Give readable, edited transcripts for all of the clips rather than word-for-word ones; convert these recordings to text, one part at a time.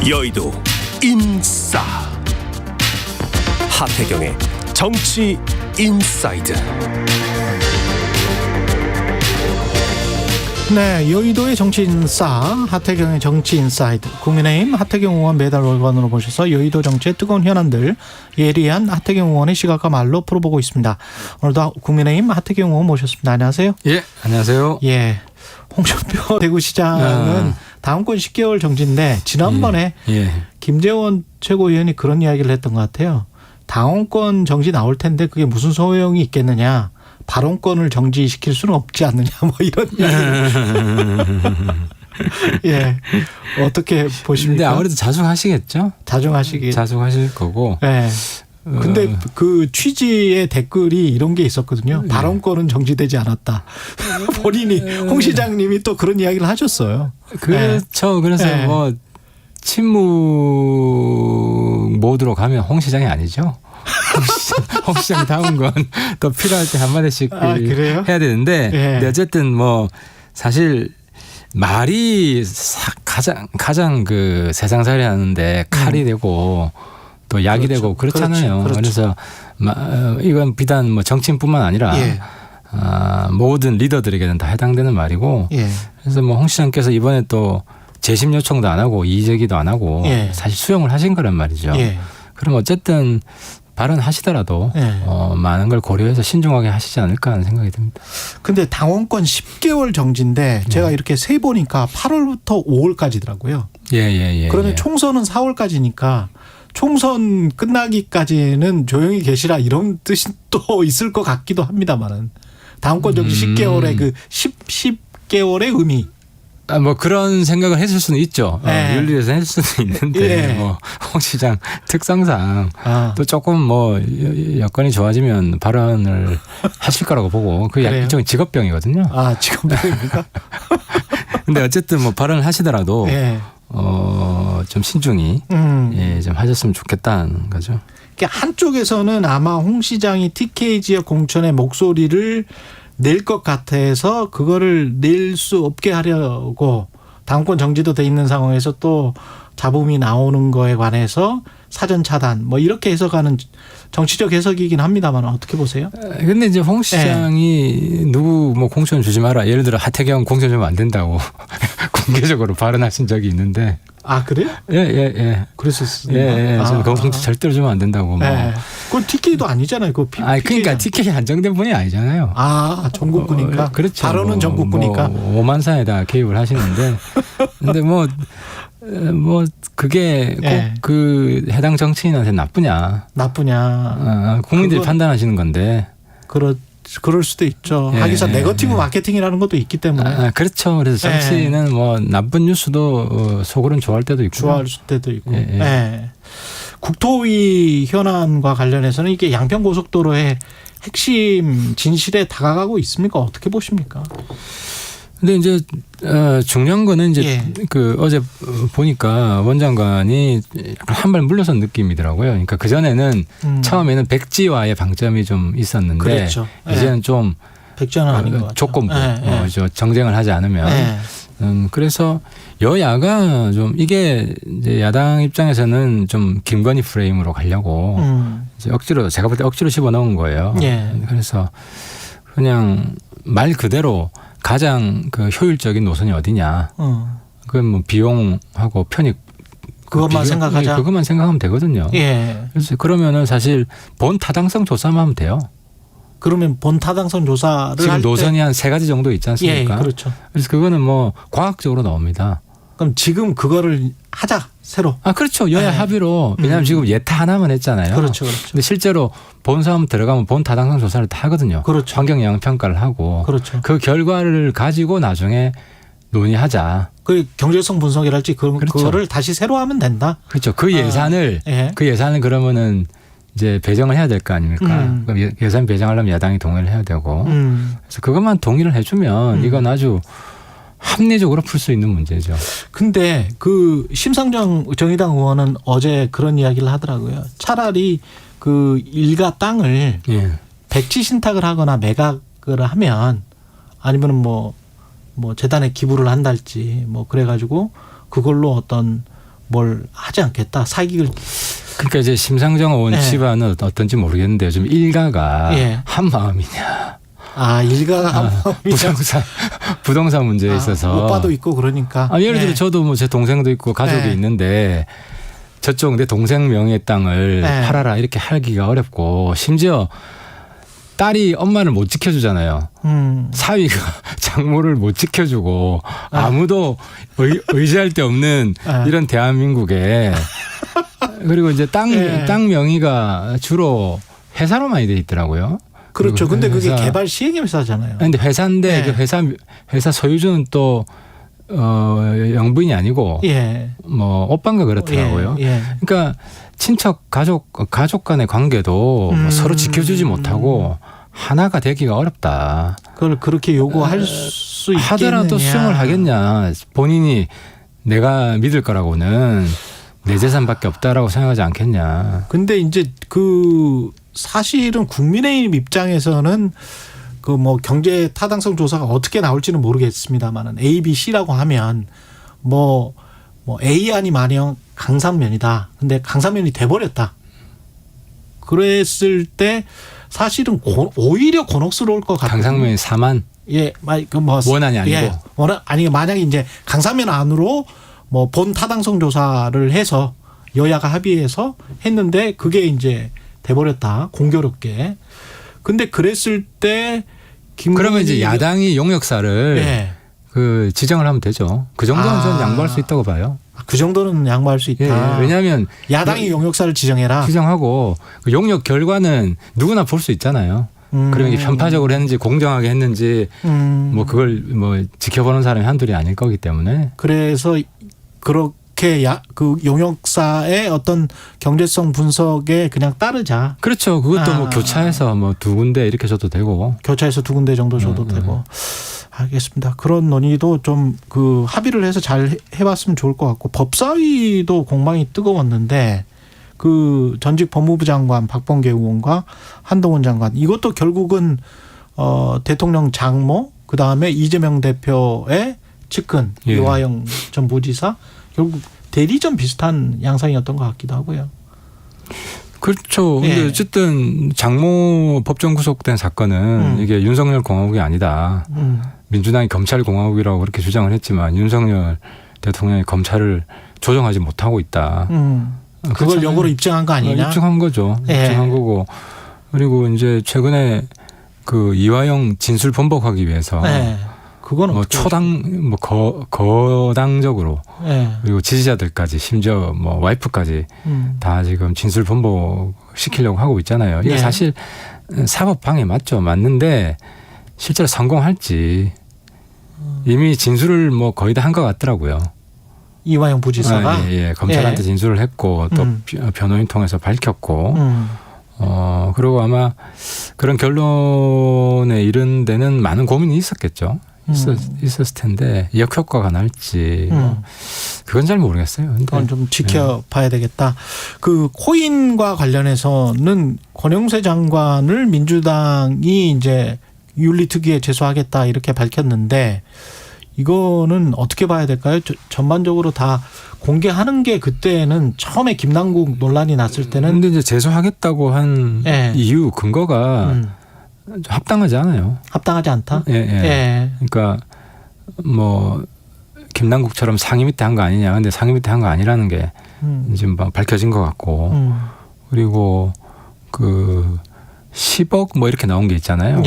여의도 인싸 하태경의 정치 인사이드. 네, 여의도의 정치 인싸 하태경의 정치 인사이드. 국민의힘 하태경 의원 매달 월간으로 모셔서 여의도 정치의 뜨거운 현안들 예리한 하태경 의원의 시각과 말로 풀어보고 있습니다. 오늘도 국민의힘 하태경 의원 모셨습니다. 안녕하세요. 예, 안녕하세요. 예, 홍준표 대구시장은 다음권 10개월 정지인데 지난번에 김재원 최고위원이 그런 이야기를 했던 것 같아요. 당원권 정지 나올 텐데 그게 무슨 소용이 있겠느냐. 발언권을 정지시킬 수는 없지 않느냐. 뭐 이런 이야기. 예, 어떻게 보십니까? 근데 아무래도 자중하시겠죠? 자중하실 거고. 예. 근데 그 취지의 댓글이 이런 게 있었거든요. 발언권은 정지되지 않았다. 본인이 홍 시장님이 또 그런 이야기를 하셨어요. 그렇죠. 그래서 뭐 침묵 모드로 가면 홍 시장이 아니죠. 홍 시장 다운 건 더 필요할 때 한마디씩 해야 되는데, 근데 어쨌든 뭐 사실 말이 가장 그 세상살이 하는데 칼이 되고 또 약이 되고 그렇잖아요. 그래서 이건 비단 뭐 정치인뿐만 아니라 모든 리더들에게는 다 해당되는 말이고, 그래서 뭐 홍 시장께서 이번에 또 재심 요청도 안 하고 이의제기도 안 하고 사실 수용을 하신 거란 말이죠. 그럼 어쨌든 발언하시더라도 많은 걸 고려해서 신중하게 하시지 않을까 하는 생각이 듭니다. 근데 당원권 10개월 정지인데 제가 이렇게 세 보니까 8월부터 5월까지더라고요. 그러면 총선은 4월까지니까 총선 끝나기까지는 조용히 계시라 이런 뜻이 또 있을 것 같기도 합니다만은 당원권 정지 10개월의 그 10개월의 의미. 뭐 그런 생각을 했을 수는 있죠. 윤리에서 했을 수는 있는데 뭐 홍 시장 특성상 또 조금 뭐 여건이 좋아지면 발언을 하실 거라고 보고 그게 일종의 직업병이거든요. 아, 직업병입니까? 근데 어쨌든 뭐 발언을 하시더라도 좀 신중히 좀 하셨으면 좋겠다는 거죠. 한쪽에서는 아마 홍 시장이 TK 지역 공천의 목소리를 낼 것 같아서 그거를 낼 수 없게 하려고 당권 정지도 돼 있는 상황에서 또 잡음이 나오는 거에 관해서 사전 차단 뭐 이렇게 해석하는 정치적 해석이긴 합니다만 어떻게 보세요? 근데 이제 홍 시장이 누구 뭐 공천 주지 마라. 예를 들어 하태경 공천 주면 안 된다고 공개적으로 발언하신 적이 있는데. 아, 그래요? 예. 그랬었습니다. 저는 공천 절대로 주면 안 된다고. 뭐. 그건 TK도 아니잖아요. 그러니까 TK 한정된 분이 아니잖아요. 아, 전국구니까. 그렇죠. 발언은 전국구니까. 오만사에다 개입을 하시는데. 근데 뭐 그게 꼭 그 해당 정치인한테 나쁘냐. 국민들이 판단하시는 건데. 그럴 수도 있죠. 하기사 네거티브 마케팅이라는 것도 있기 때문에. 그렇죠. 그래서 정치는 뭐 나쁜 뉴스도 속으로는 좋아할 때도 있고. 좋아할 때도 있고. 국토위 현안과 관련해서는 이게 양평고속도로의 핵심 진실에 다가가고 있습니까? 어떻게 보십니까? 근데 이제 중요한 거는 이제 그 어제 보니까 원장관이 한 발 물러선 느낌이더라고요. 그러니까 그 전에는 처음에는 백지화의 방점이 좀 있었는데 그렇죠. 이제는 좀 백지화는 아닌 것 같아요. 조건부 정쟁을 하지 않으면 그래서 여야가 좀 이게 이제 야당 입장에서는 좀 김건희 프레임으로 가려고 이제 억지로 제가 볼 때 억지로 집어넣은 거예요. 그래서 그냥 말 그대로 가장 그 효율적인 노선이 어디냐. 그건 뭐 비용하고 편익. 그것만 생각하자. 그것만 생각하면 되거든요. 그래서 그러면은 사실 본 타당성 조사만 하면 돼요. 그러면 본 타당성 조사를 지금 할 노선이 한 3가지 정도 있지 않습니까? 그렇죠. 그래서 그거는 뭐 과학적으로 나옵니다. 그럼 지금 그거를 하자 새로. 그렇죠. 여야 합의로. 왜냐하면 지금 예타 하나만 했잖아요. 그렇죠. 근데 실제로 본 사업 들어가면 본 타당성 조사를 다 하거든요. 그렇죠. 환경 영향 평가를 하고. 그렇죠. 그 결과를 가지고 나중에 논의하자. 그 경제성 분석이랄지 그거를 다시 새로 하면 된다. 그렇죠. 그 예산을 그러면은 이제 배정을 해야 될 거 아닙니까? 그럼 예산 배정하려면 야당이 동의를 해야 되고. 그래서 그것만 동의를 해주면 이건 아주 합리적으로 풀 수 있는 문제죠. 근데 그 심상정 정의당 의원은 어제 그런 이야기를 하더라고요. 차라리 그 일가 땅을 백지 신탁을 하거나 매각을 하면 아니면 뭐 재단에 기부를 한달지 뭐 그래가지고 그걸로 어떤 뭘 하지 않겠다. 사익을. 그러니까 이제 심상정 의원 예. 치반은 어떤지 모르겠는데 좀 일가가 예. 한 마음이냐. 일가가 한 마음이냐. 부동산 문제에 있어서. 오빠도 있고 그러니까. 예를 들어 저도 뭐 제 동생도 있고 가족이 예. 있는데 저쪽 내 동생 명의의 땅을 예. 팔아라 이렇게 하기가 어렵고 심지어 딸이 엄마를 못 지켜주잖아요. 사위가 장모를 못 지켜주고 아무도 의지할 데 없는 이런 대한민국에 그리고 이제 땅 명의가 주로 회사로 많이 돼 있더라고요. 그렇죠. 근데 그게 개발 시행 회사잖아요. 근데 회사인데 그 회사 소유주는 또 영부인이 아니고 뭐 오빠인가 그렇더라고요. 그러니까 친척 가족 간의 관계도 뭐 서로 지켜주지 못하고 하나가 되기가 어렵다. 그걸 그렇게 요구할 수 있겠느냐. 하더라도 수용을 하겠냐. 본인이 내가 믿을 거라고는 내 재산밖에 없다라고 생각하지 않겠냐. 근데 이제 사실은 국민의힘 입장에서는 그 뭐 경제 타당성 조사가 어떻게 나올지는 모르겠습니다만은 A, B, C라고 하면 뭐 A안이 마냥 강산면이다. 근데 강산면이 돼버렸다. 그랬을 때 사실은 오히려 곤혹스러울 것 같아요. 강산면이 4만. 원안이 아니고. 만약에 이제 강산면 안으로 뭐 본 타당성 조사를 해서 여야가 합의해서 했는데 그게 이제 돼버렸다. 공교롭게. 근데 그랬을 때 그러면 이제 야당이 용역사를 그 지정을 하면 되죠. 그 정도는 저는 양보할 수 있다고 봐요. 그 정도는 양보할 수 있다. 왜냐하면 야당이 용역사를 지정하고 그 용역 결과는 누구나 볼 수 있잖아요. 그러면 이게 편파적으로 했는지 공정하게 했는지 뭐 그걸 뭐 지켜보는 사람이 한둘이 아닐 거기 때문에. 그래서 그렇게 그 용역사의 어떤 경제성 분석에 그냥 따르자. 그렇죠. 그것도 뭐 교차해서 뭐 2군데 이렇게 줘도 되고. 교차해서 2군데 정도 줘도 되고. 알겠습니다. 그런 논의도 좀 그 합의를 해서 잘 해봤으면 좋을 것 같고 법사위도 공방이 뜨거웠는데 그 전직 법무부 장관 박범계 의원과 한동훈 장관 이것도 결국은 대통령 장모 그다음에 이재명 대표의 측근 이화영 전 부지사 결국 대리점 비슷한 양상이었던 것 같기도 하고요. 그렇죠. 근데 어쨌든 장모 법정 구속된 사건은 이게 윤석열 공화국이 아니다. 민주당이 검찰 공화국이라고 그렇게 주장을 했지만 윤석열 대통령이 검찰을 조정하지 못하고 있다. 그걸 역으로 입증한 거 아니냐? 입증한 거죠. 입증한 거고. 그리고 이제 최근에 그 이화영 진술 번복하기 위해서 그거는 뭐 거당적으로 그리고 지지자들까지 심지어 뭐 와이프까지 다 지금 진술 번복 시키려고 하고 있잖아요. 이게 사실 사법 방해 맞죠. 맞는데 실제로 성공할지 이미 진술을 뭐 거의 다 한 것 같더라고요. 이화영 부지사가 검찰한테 진술을 했고 또 변호인 통해서 밝혔고 그리고 아마 그런 결론에 이른 데는 많은 고민이 있었겠죠. 있었을 텐데 역효과가 날지 그건 잘 모르겠어요. 근데 그건 좀 지켜봐야 되겠다. 그 코인과 관련해서는 권영세 장관을 민주당이 이제 윤리특위에 제소하겠다 이렇게 밝혔는데 이거는 어떻게 봐야 될까요? 전반적으로 다 공개하는 게 그때는 처음에 김남국 논란이 났을 때는 근데 이제 제소하겠다고 한 이유 근거가 합당하지 않아요. 합당하지 않다? 그러니까 뭐 김남국처럼 상위 밑에 한 거 아니냐. 근데 상위 밑에 한 거 아니라는 게 지금 밝혀진 것 같고 그리고 그 10억 뭐 이렇게 나온 게 있잖아요.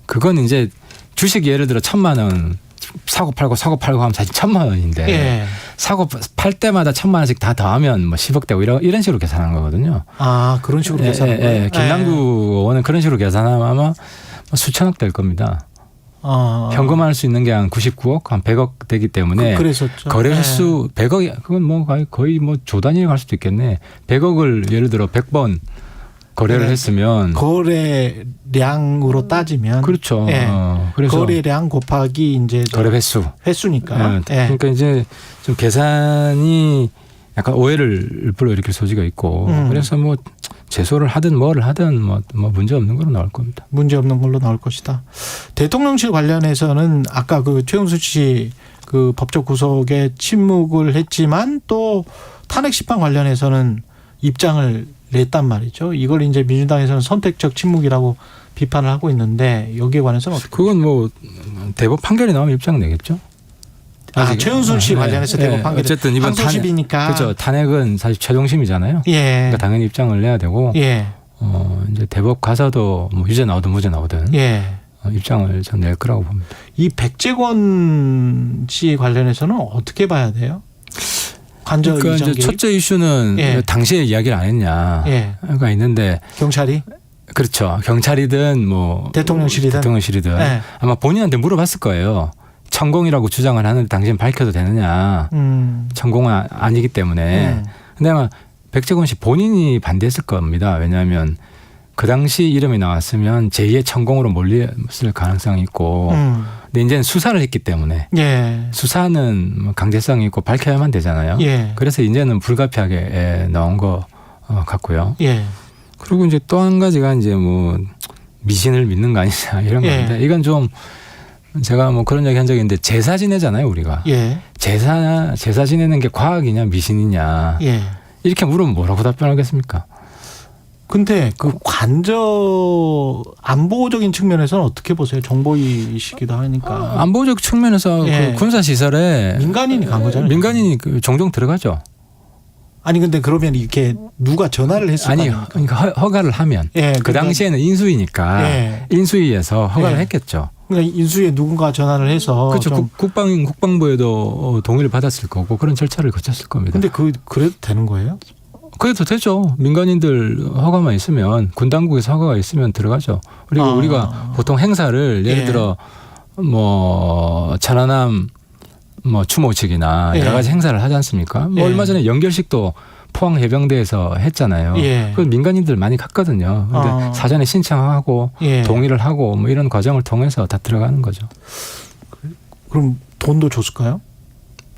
그건 이제 주식 예를 들어 1,000만 원 사고 팔고 하면 사실 1,000만 원인데 사고 팔 때마다 1,000만 원씩 다 더하면 뭐 10억 되고 이런 식으로 계산한 거거든요. 그런 식으로 계산한 거예요? 김남국 의원은 그런 식으로 계산하면 아마 수천억 될 겁니다. 현금화할 수 있는 게 한 99억, 한 100억 되기 때문에 거래 횟수 100억 그건 뭐 거의 뭐 조 단위로 갈 수도 있겠네. 100억을 예를 들어 100번 거래를 했으면 거래량으로 따지면 그렇죠. 그래서 거래량 곱하기 이제 거래 횟수니까. 그러니까 이제 좀 계산이 약간 오해를 불러일으킬 소지가 있고 그래서 뭐 제소를 하든 뭐를 하든 뭐 문제 없는 걸로 나올 겁니다. 문제 없는 걸로 나올 것이다. 대통령실 관련해서는 아까 그 최은수 씨 그 법적 구속에 침묵을 했지만 또 탄핵 심판 관련해서는 입장을 냈단 말이죠. 이걸 이제 민주당에서는 선택적 침묵이라고 비판을 하고 있는데 여기에 관해서는 어떻게? 그건 뭐 대법 판결이 나오면 입장 내겠죠. 최은순 씨 관련해서 대법 판결. 어쨌든 이번 항소심이니까. 그렇죠. 탄핵은 사실 최종심이잖아요. 예. 그러니까 당연히 입장을 내야 되고. 예. 이제 대법 가서도 뭐 유죄 나오든 무죄 나오든. 예. 입장을 전 낼 거라고 봅니다. 이 백재권 씨 관련해서는 어떻게 봐야 돼요? 관저 그러니까 이전 이제 첫째 이슈는 예. 당시에 이야기를 안 했냐가 예. 있는데 경찰이 그렇죠. 경찰이든 뭐 대통령실이든 예. 아마 본인한테 물어봤을 거예요. 천공이라고 주장을 하는데 당신 밝혀도 되느냐? 천공은 아니기 때문에. 근데 아마 백재권 씨 본인이 반대했을 겁니다. 왜냐하면 그 당시 이름이 나왔으면 제2의 천공으로 몰렸을 가능성이 있고 근데 이제는 수사를 했기 때문에 예. 수사는 강제성이 있고 밝혀야만 되잖아요. 예. 그래서 이제는 불가피하게 나온 것 같고요. 예. 그리고 이제 또 한 가지가 이제 뭐 미신을 믿는 거 아니냐 이런 건데 이건 좀 제가 뭐 그런 얘기 한 적이 있는데 제사 지내잖아요 우리가. 예. 제사 지내는 게 과학이냐 미신이냐 예. 이렇게 물으면 뭐라고 답변하겠습니까? 근데 그 관저 안보적인 측면에서는 어떻게 보세요? 정보이시기도 하니까. 안보적 측면에서 예. 그 군사 시설에 민간인이 간 거잖아요. 민간인이 종종 들어가죠. 아니 근데 그러면 이렇게 누가 전화를 했을 아니 거 그러니까 허가를 하면 예, 그 당시에는 인수위니까 예. 인수위에서 허가를 예. 했겠죠. 그러니까 인수위에 누군가 전화를 해서 그렇죠. 국방부에도 동의를 받았을 거고 그런 절차를 거쳤을 겁니다. 근데 그래도 되는 거예요? 그래도 되죠. 민간인들 허가만 있으면 군 당국에서 허가가 있으면 들어가죠. 그리고 우리가 보통 행사를 예를 예. 들어 뭐 천안함 뭐 추모식이나 예. 여러 가지 행사를 하지 않습니까? 뭐 예. 얼마 전에 연결식도 포항 해병대에서 했잖아요. 예. 그 민간인들 많이 갔거든요. 근데 사전에 신청하고 예. 동의를 하고 뭐 이런 과정을 통해서 다 들어가는 거죠. 그럼 돈도 줬을까요?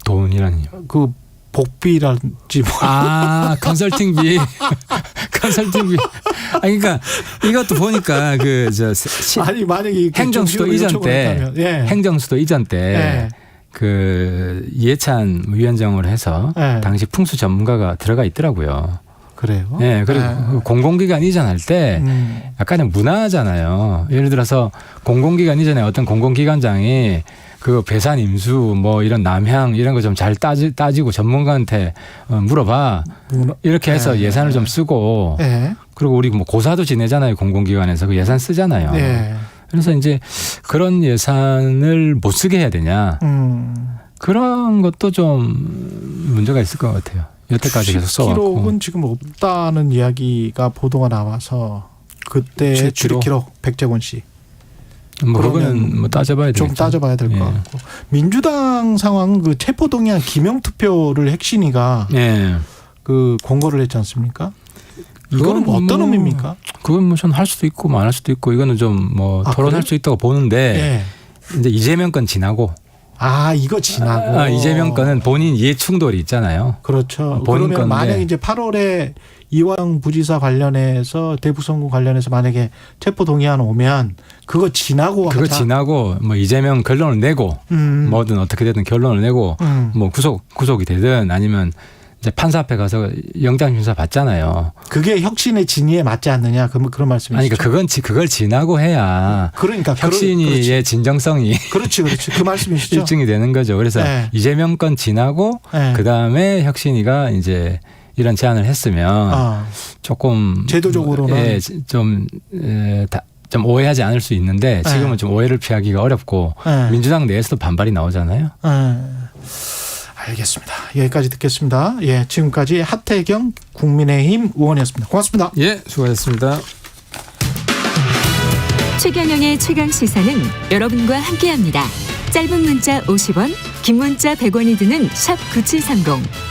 돈이라니요. 그 복비랄지 뭐. 컨설팅비. 컨설팅비. 그러니까 이것도 보니까 아니 만약에 행정수도 이전 때 예. 행정수도 이전 때 예. 그 이해찬 위원장으로 해서 예. 당시 풍수 전문가가 들어가 있더라고요. 그래요? 예. 그리고 공공기관 이전할 때 약간의 문화잖아요. 예를 들어서 공공기관 이전에 어떤 공공기관장이 그 배산 임수 뭐 이런 남향 이런 거 좀 잘 따지고 전문가한테 물어봐. 이렇게 해서 예. 예산을 좀 쓰고 예. 그리고 우리 뭐 고사도 지내잖아요. 공공기관에서 그 예산 쓰잖아요. 예. 그래서 이제 그런 예산을 못 쓰게 해야 되냐. 그런 것도 좀 문제가 있을 것 같아요. 여태까지 계속 써왔고. 10기록은 지금 없다는 이야기가 보도가 나와서 그때 출입기록 백재권 씨. 뭐 그거는 뭐 따져봐야 되겠죠. 좀 따져봐야 될 것 같고. 민주당 상황은 그 체포동의안 기명투표를 핵심이가 그 공고를 했지 않습니까? 이거는 뭐 어떤 의미입니까? 그건 뭐 전 할 수도 있고 뭐 안 할 수도 있고 이거는 좀 뭐 토론할 수 있다고 보는데 이제 이재명 건 지나고. 이거 지나고. 이재명 건은 본인 이해 충돌이 있잖아요. 그렇죠. 본인 그러면 건데. 만약 이제 8월에 이화영 부지사 관련해서 대북 선거 관련해서 만약에 체포 동의안 오면 그거 지나고 지나고 뭐 이재명 결론을 내고 뭐든 어떻게 되든 결론을 내고 뭐 구속이 되든 아니면 이제 판사 앞에 가서 영장 심사 받잖아요. 그게 혁신의 진위에 맞지 않느냐 그런 말씀이시죠? 아니 그러니까 그걸 지나고 해야 그러니까 혁신의 진정성이 그렇지 그 말씀이시죠? 입증이 되는 거죠. 그래서 이재명 건 지나고 그 다음에 혁신이가 이제 이런 제안을 했으면 조금 제도적으로는 좀 오해하지 않을 수 있는데 지금은 좀 오해를 피하기가 어렵고 민주당 내에서도 반발이 나오잖아요. 알겠습니다. 여기까지 듣겠습니다. 예, 지금까지 하태경 국민의힘 의원이었습니다. 고맙습니다. 예, 수고하셨습니다. 최경영의 최강 시사는 여러분과 함께합니다. 짧은 문자 50원, 긴 문자 100원이 드는 샵 9730.